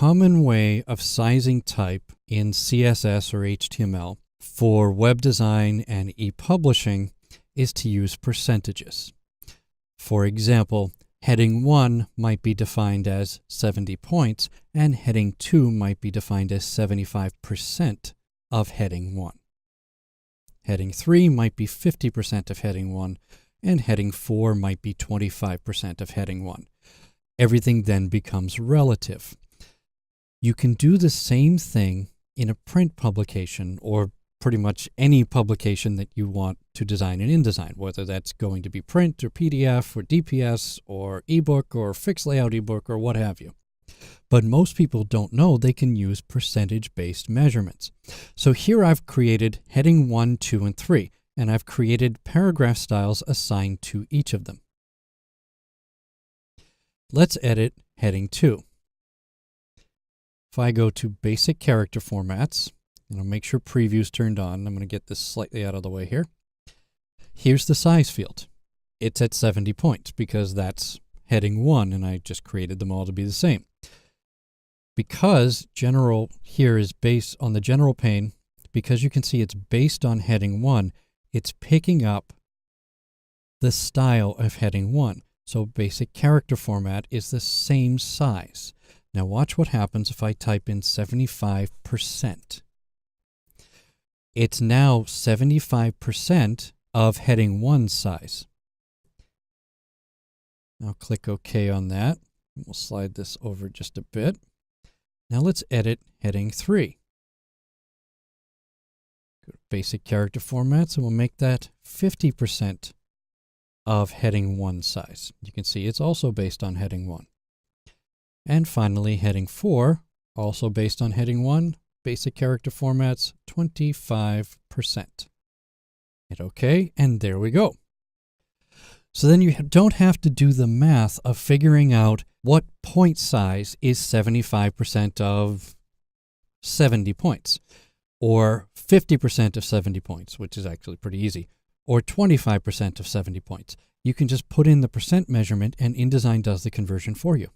common way of sizing type in CSS or HTML for web design and e-publishing is to use percentages. For example, heading 1 might be defined as 70 points, and heading 2 might be defined as 75% of heading 1. Heading 3 might be 50% of heading 1, and heading 4 might be 25% of heading 1. Everything then becomes relative. You can do the same thing in a print publication or pretty much any publication that you want to design in InDesign, whether that's going to be print or PDF or DPS or ebook or fixed layout ebook or what have you. But most people don't know they can use percentage-based measurements. So here I've created heading 1, 2, and 3, and I've created paragraph styles assigned to each of them. Let's edit heading 2. If I go to basic character formats, and I'll make sure preview's turned on. I'm going to get this slightly out of the way here. Here's the size field. It's at 70 points because that's heading 1, and I just created them all to be the same. Because general here is based on the general pane, because you can see it's based on heading 1, it's picking up the style of heading 1. So basic character format is the same size. Now watch what happens if I type in 75%. It's now 75% of heading 1 size. Now click OK on that. We'll slide this over just a bit. Now let's edit heading 3. Go to basic character formats, and we'll make that 50% of heading 1 size. You can see it's also based on heading 1. And finally, heading 4, also based on heading 1, basic character formats, 25%. Hit OK, and there we go. So then you don't have to do the math of figuring out what point size is 75% of 70 points, or 50% of 70 points, which is actually pretty easy, or 25% of 70 points. You can just put in the percent measurement and InDesign does the conversion for you.